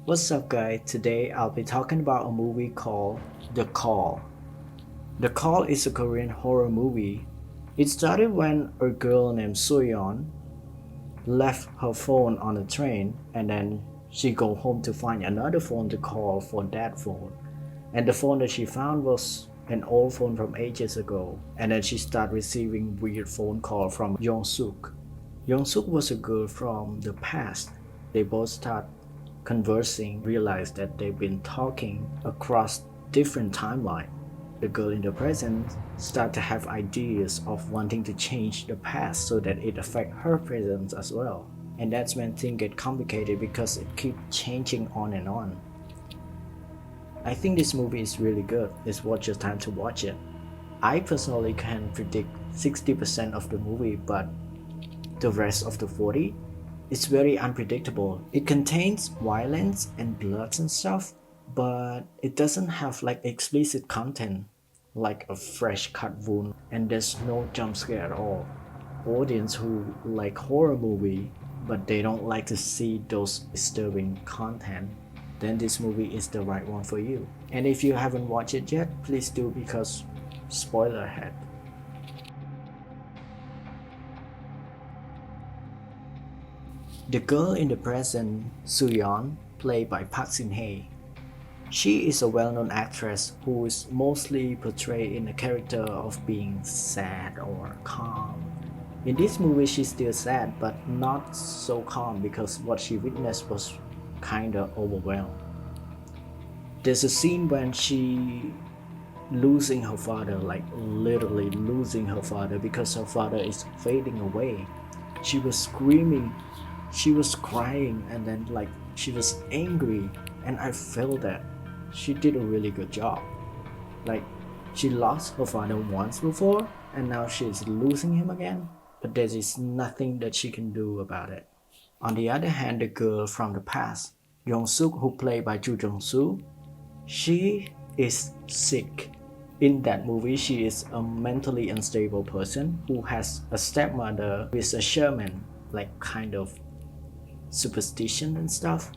What's up, guys? Today I'll be talking about a movie called The Call. The Call is a Korean horror movie. It started when a girl named Soyeon left her phone on a train and then she go home to find another phone to call for that phone. And the phone that she found was an old phone from ages ago. And then she started receiving weird phone call from Young-suk. Young-suk was a girl from the past. They both start conversing, realize that they've been talking across different timeline. The girl in the present start to have ideas of wanting to change the past so that it affect her present as well. And that's when things get complicated because it keeps changing on and on. I think this movie is really good. It's worth your time to watch it. I personally can predict 60% of the movie, but the rest of the 40, it's very unpredictable. It contains violence and blood and stuff, but it doesn't have like explicit content like a fresh cut wound, and there's no jump scare at all. Audience who like horror movie but they don't like to see those disturbing content, then this movie is the right one for you. And if you haven't watched it yet, please do, because spoiler ahead. The girl in the present, Soo-yeon, played by Park Shin-hye. She is a well-known actress who is mostly portrayed in a character of being sad or calm. In this movie, she's still sad but not so calm because what she witnessed was kinda overwhelmed. There's a scene when she losing her father, like literally losing her father because her father is fading away. She was screaming, she was crying, and then like she was angry, and I felt that she did a really good job. Like she lost her father once before and now she's losing him again, but there is nothing that she can do about it. On the other hand, the girl from the past, Young-suk, who played by Chu Jung-soo, she is sick. In that movie, she is a mentally unstable person who has a stepmother who is a shaman, like kind of superstition and stuff.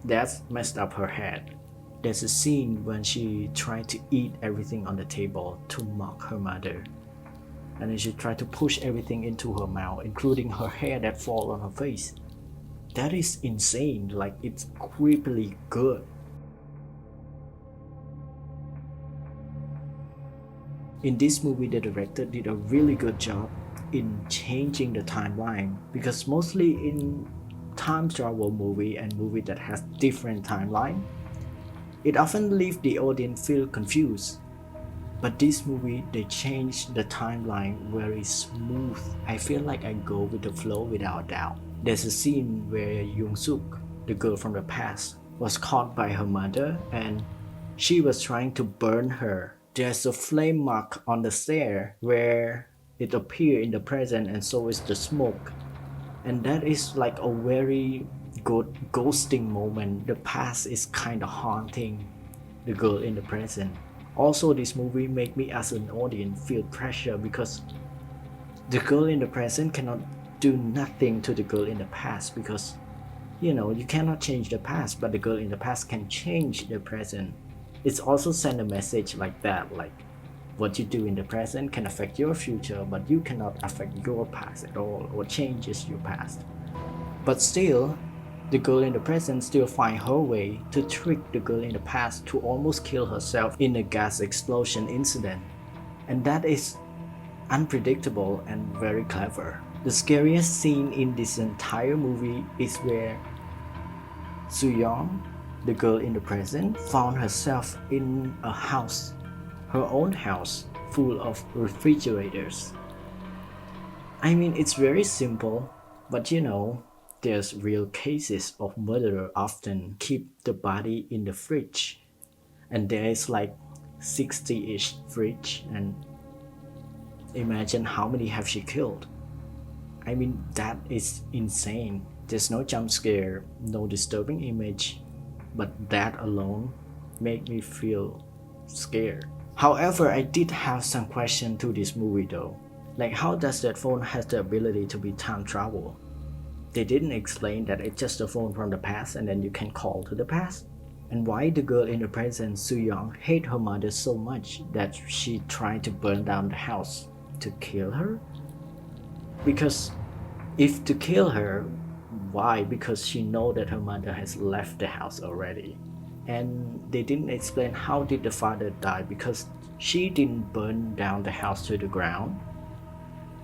That's messed up her head. There's a scene when she tried to eat everything on the table to mock her mother. And then she tried to push everything into her mouth, including her hair that fall on her face. That is insane, like it's creepily good. In this movie, the director did a really good job in changing the timeline, because mostly in time travel movie and movie that has different timeline, it often leaves the audience feel confused. But this movie, they changed the timeline very smooth. I feel like I go with the flow without doubt. There's a scene where Young-suk, the girl from the past, was caught by her mother and she was trying to burn her. There's a flame mark on the stair where it appeared in the present, and so is the smoke. And that is like a very good ghosting moment. The past is kind of haunting the girl in the present. Also, this movie made me as an audience feel pressure because the girl in the present cannot do nothing to the girl in the past, because you cannot change the past, but the girl in the past can change the present. It's also send a message like that, like what you do in the present can affect your future, but you cannot affect your past at all or changes your past. But still, the girl in the present still find her way to trick the girl in the past to almost kill herself in a gas explosion incident. And that is unpredictable and very clever. The scariest scene in this entire movie is where Soo-yeon, the girl in the present, found herself in a house, her own house, full of refrigerators. I mean, it's very simple, but there's real cases of murderer often keep the body in the fridge. And there is like 60-ish fridge, and imagine how many have she killed. I mean, that is insane. There's no jump scare, no disturbing image, but that alone made me feel scared. However, I did have some question to this movie though. Like, how does that phone has the ability to be time travel? They didn't explain that it's just a phone from the past and then you can call to the past. And why the girl in the present, Soo-young, hate her mother so much that she tried to burn down the house to kill her? Because if to kill her, why? Because she know that her mother has left the house already. And they didn't explain how did the father die, because she didn't burn down the house to the ground.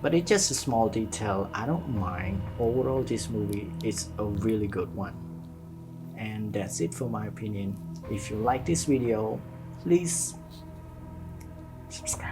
But it's just a small detail, I don't mind. Overall, this movie is a really good one. And that's it for my opinion. If you like this video, please subscribe.